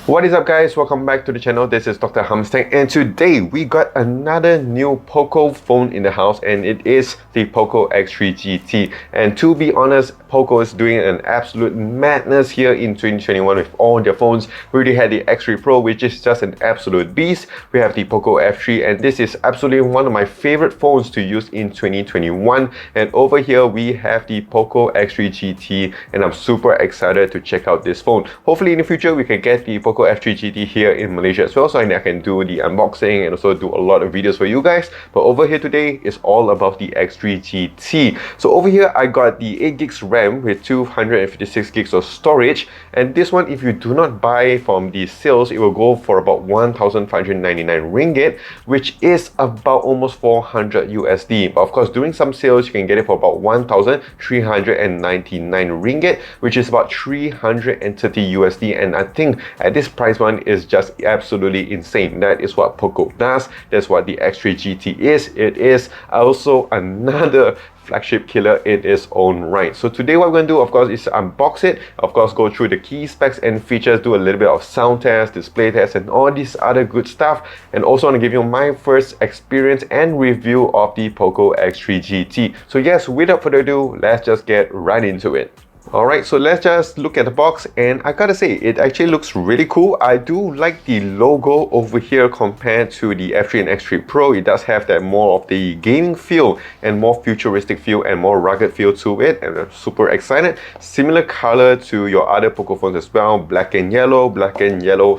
What is up guys, welcome back to the channel. This is Dr. Hamstang, and today we got another new POCO phone in the house, and it is the POCO X3 GT. And to be honest, POCO is doing an absolute madness here in 2021 with all their phones. We already had the X3 Pro, which is just an absolute beast. We have the POCO F3, and this is absolutely one of my favorite phones to use in 2021. And over here we have the POCO X3 GT, and I'm super excited to check out this phone. Hopefully in the future we can get the POCO F3 GT here in Malaysia as well, so I can do the unboxing and also do a lot of videos for you guys. But over here today is all about the X3 GT. So over here I got the 8 gigs RAM with 256 gigs of storage, and this one, if you do not buy from the sales, it will go for about 1,599 ringgit, which is about almost 400 USD. But of course, during some sales you can get it for about 1,399 ringgit, which is about 330 USD. And I think at this price one is just absolutely insane. That is what POCO does. That's what the X3 GT is. It is also another flagship killer in its own right. So today what we're going to do, of course, is unbox it, of course go through the key specs and features, do a little bit of sound test, display test, and all this other good stuff. And also want to give you my first experience and review of the POCO X3 GT. So yes, without further ado, let's just get right into it. Alright, so let's just look at the box, and I gotta say, it actually looks really cool. I do like the logo over here compared to the F3 and X3 Pro. It does have that more of the gaming feel and more futuristic feel and more rugged feel to it, and I'm super excited. Similar color to your other POCO phones as well, black and yellow.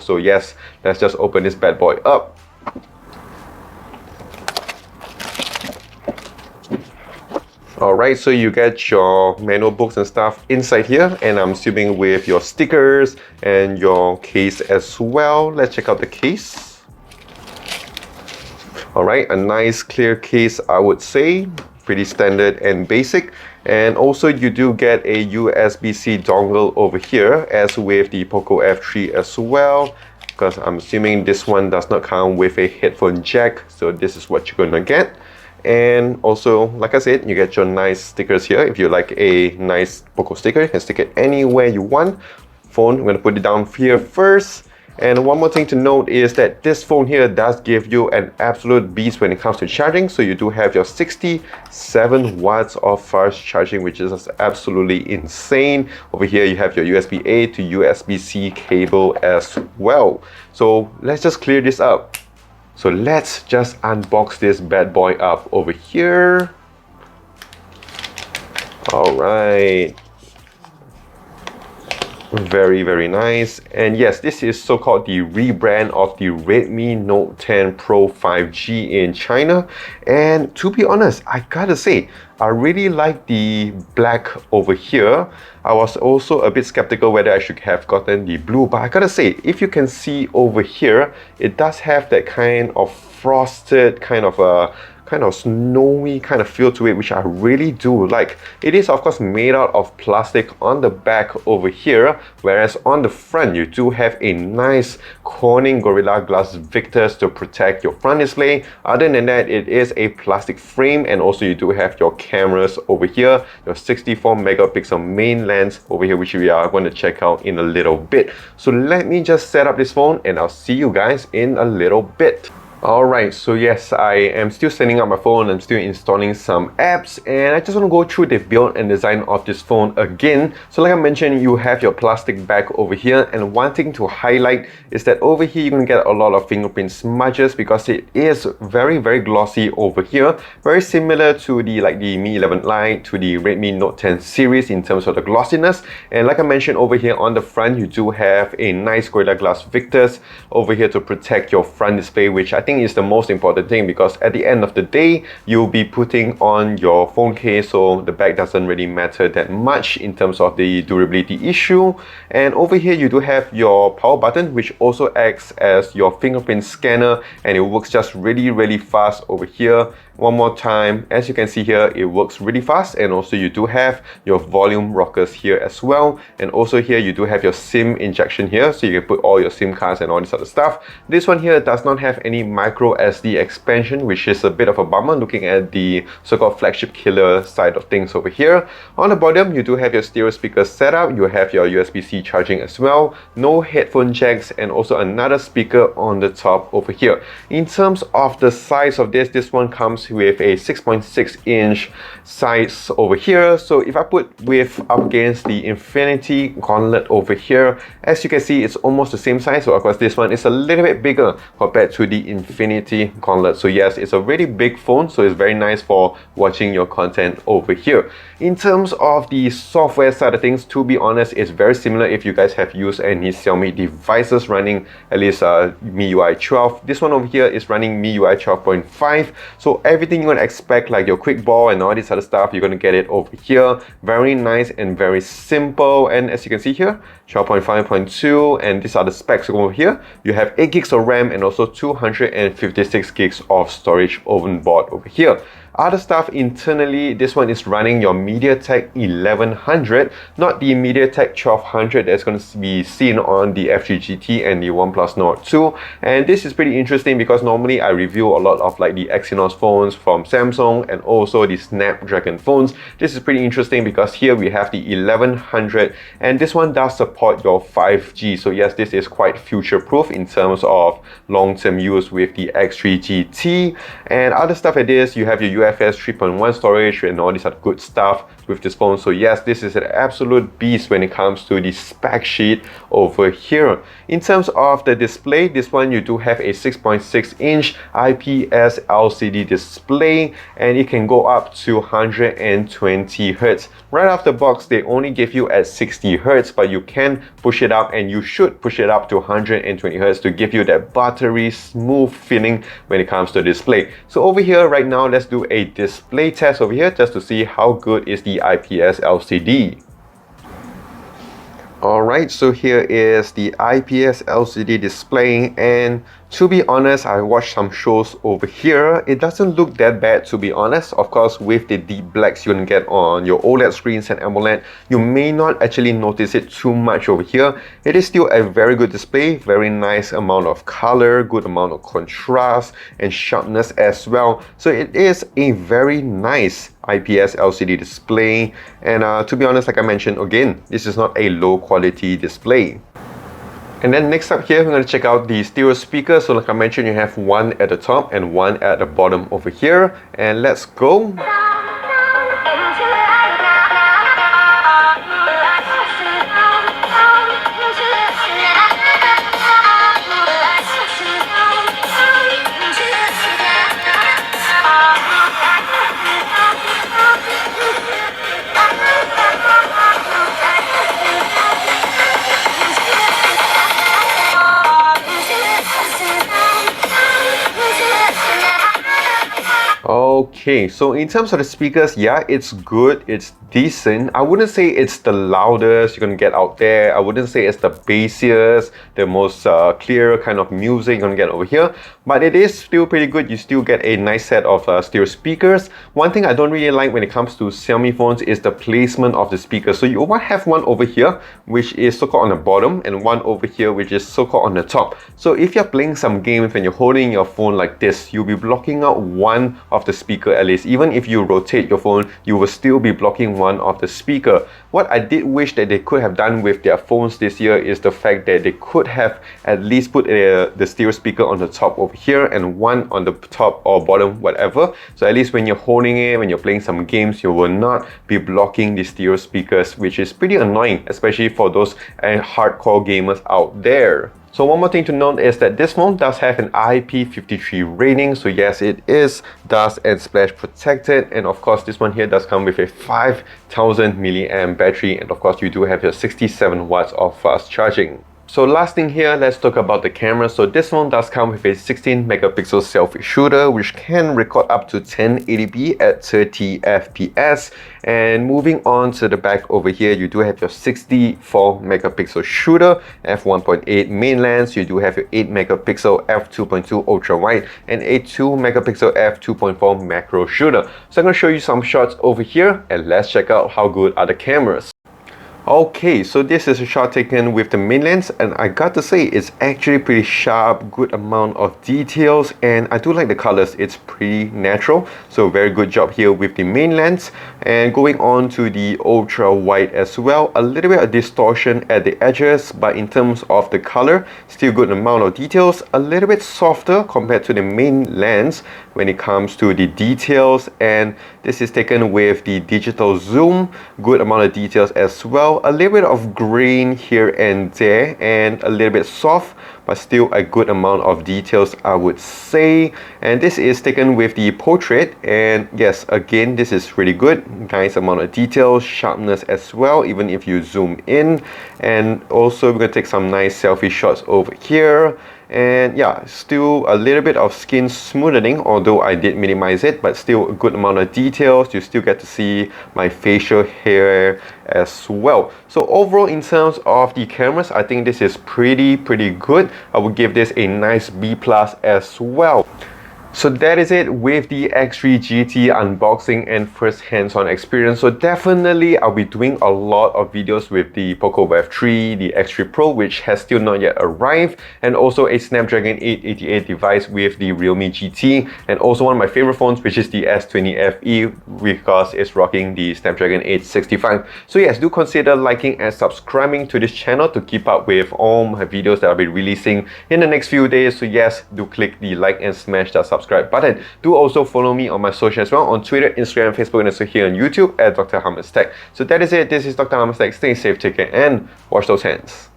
So yes, let's just open this bad boy up. Alright, so you get your manual books and stuff inside here, and I'm assuming with your stickers and your case as well. Let's check out the case. Alright, a nice clear case, I would say. Pretty standard and basic. And also you do get a USB-C dongle over here, as with the POCO F3 as well, because I'm assuming this one does not come with a headphone jack, so this is what you're gonna get. And also, like I said, you get your nice stickers here. If you like a nice POCO sticker, you can stick it anywhere you want. Phone, I'm going to put it down here first. And one more thing to note is that this phone here does give you an absolute beast when it comes to charging. So you do have your 67 watts of fast charging, which is absolutely insane. Over here you have your USB-A to USB-C cable as well. So let's just clear this up. So let's just unbox this bad boy up over here. Alright. Very, very nice. And yes, this is so-called the rebrand of the Redmi Note 10 Pro 5G in China. And to be honest, I gotta say, I really like the black over here. I was also a bit skeptical whether I should have gotten the blue, but I gotta say, if you can see over here, it does have that kind of frosted, kind of snowy kind of feel to it, which I really do like. It is of course made out of plastic on the back over here, whereas on the front you do have a nice Corning Gorilla Glass Victus to protect your front display. Other than that, it is a plastic frame, and also you do have your cameras over here, your 64 megapixel main lens over here, which we are going to check out in a little bit. So let me just set up this phone and I'll see you guys in a little bit. Alright, so yes, I am still setting up my phone. I'm still installing some apps, and I just want to go through the build and design of this phone again. So like I mentioned, you have your plastic back over here, and one thing to highlight is that over here you're going to get a lot of fingerprint smudges because it is very, very glossy over here. Very similar to the Mi 11 Lite, to the Redmi Note 10 series in terms of the glossiness. And like I mentioned, over here on the front you do have a nice Gorilla Glass Victus over here to protect your front display, which I think is the most important thing, because at the end of the day you'll be putting on your phone case, so the back doesn't really matter that much in terms of the durability issue. And over here you do have your power button, which also acts as your fingerprint scanner, and it works just really, really fast over here. One more time, as you can see here, it works really fast, and also you do have your volume rockers here as well, and also here you do have your SIM injection here, so you can put all your SIM cards and all this other stuff. This one here does not have any micro SD expansion, which is a bit of a bummer looking at the so-called Flagship Killer side of things over here. On the bottom, you do have your stereo speaker setup, you have your USB-C charging as well, no headphone jacks, and also another speaker on the top over here. In terms of the size of this one comes with a 6.6-inch size over here. So if I put width up against the Infinity Gauntlet over here, as you can see, it's almost the same size. So of course, this one is a little bit bigger compared to the Infinity Gauntlet. So yes, it's a really big phone, so it's very nice for watching your content over here. In terms of the software side of things, to be honest, it's very similar if you guys have used any Xiaomi devices running at least MIUI 12. This one over here is running MIUI 12.5. So everything you're gonna expect, like your quick ball and all this other stuff, you're gonna get it over here. Very nice and very simple. And as you can see here, 12.5.2, and these are the specs over here. You have 8 gigs of RAM and also 256 gigs of storage on board over here. Other stuff internally, this one is running your Mediatek 1100, not the Mediatek 1200 that's going to be seen on the F3 GT and the OnePlus Nord 2. And this is pretty interesting because normally I review a lot of like the Exynos phones from Samsung and also the Snapdragon phones. This is pretty interesting because here we have the 1100, and this one does support your 5G. So yes, this is quite future-proof in terms of long-term use with the X3 GT. And other stuff like this, you have your UFS 3.1 storage and all these other good stuff with this phone. So yes, this is an absolute beast when it comes to the spec sheet over here. In terms of the display, this one you do have a 6.6-inch IPS LCD display, and it can go up to 120 Hz. Right off the box, they only give you at 60 Hz, but you can push it up, and you should push it up to 120 Hz to give you that buttery smooth feeling when it comes to display. So over here right now, let's do a display test over here just to see how good is the IPS LCD. Alright, so here is the IPS LCD display, and to be honest, I watched some shows over here. It doesn't look that bad, to be honest. Of course, with the deep blacks you're gonna get on your OLED screens and AMOLED, you may not actually notice it too much over here. It is still a very good display, very nice amount of color, good amount of contrast and sharpness as well. So it is a very nice IPS LCD display, and to be honest, like I mentioned again, this is not a low quality display. And then next up here, we're going to check out the stereo speakers. So like I mentioned, you have one at the top and one at the bottom over here, and let's go. Okay, so in terms of the speakers, yeah, it's good, it's decent. I wouldn't say it's the loudest you're gonna get out there. I wouldn't say it's the bassiest, the most clear kind of music you're gonna get over here, but it is still pretty good. You still get a nice set of stereo speakers. One thing I don't really like when it comes to Xiaomi phones is the placement of the speakers. So you might have one over here, which is so-called on the bottom, and one over here, which is so-called on the top. So if you're playing some games when you're holding your phone like this, you'll be blocking out one of the speaker at least. Even if you rotate your phone, you will still be blocking one of the speaker. What I did wish that they could have done with their phones this year is the fact that they could have at least put the stereo speaker on the top over here and one on the top or bottom, whatever. So at least when you're holding it, when you're playing some games, you will not be blocking the stereo speakers, which is pretty annoying, especially for those hardcore gamers out there. So one more thing to note is that this phone does have an IP53 rating. So yes, it is dust and splash protected. And of course, this one here does come with a 5000 milliamp battery. And of course, you do have your 67 watts of fast charging. So last thing here, let's talk about the camera. So this one does come with a 16 megapixel selfie shooter, which can record up to 1080p at 30 FPS. And moving on to the back over here, you do have your 64 megapixel shooter, f1.8 main lens. You do have your 8 megapixel f2.2 ultra wide and a 2 megapixel f2.4 macro shooter. So I'm going to show you some shots over here, and let's check out how good are the cameras. Okay, so this is a shot taken with the main lens, and I got to say it's actually pretty sharp, good amount of details, and I do like the colors. It's pretty natural, so very good job here with the main lens. And going on to the ultra wide as well, a little bit of distortion at the edges, but in terms of the color, still good amount of details, a little bit softer compared to the main lens when it comes to the details. And this is taken with the digital zoom, good amount of details as well, a little bit of grain here and there, and a little bit soft, but still a good amount of details, I would say. And this is taken with the portrait, and yes, again, this is really good, nice amount of details, sharpness as well, even if you zoom in. And also we're gonna take some nice selfie shots over here. And yeah, still a little bit of skin smoothing, although I did minimize it, but still a good amount of details. You still get to see my facial hair as well. So overall, in terms of the cameras, I think this is pretty good. I would give this a nice B+ as well. So that is it with the X3 GT unboxing and first hands-on experience. So definitely I'll be doing a lot of videos with the POCO X3, the X3 Pro, which has still not yet arrived, and also a Snapdragon 888 device with the Realme GT, and also one of my favorite phones, which is the S20 FE, because it's rocking the Snapdragon 865. So yes, do consider liking and subscribing to this channel to keep up with all my videos that I'll be releasing in the next few days. So yes, do click the like and smash that subscribe button. Do also follow me on my social as well, on Twitter, Instagram, Facebook, and also here on YouTube at Dr. Hamas Tech. So that is it. This is Dr. Hamas Tech. Stay safe, take care, and wash those hands.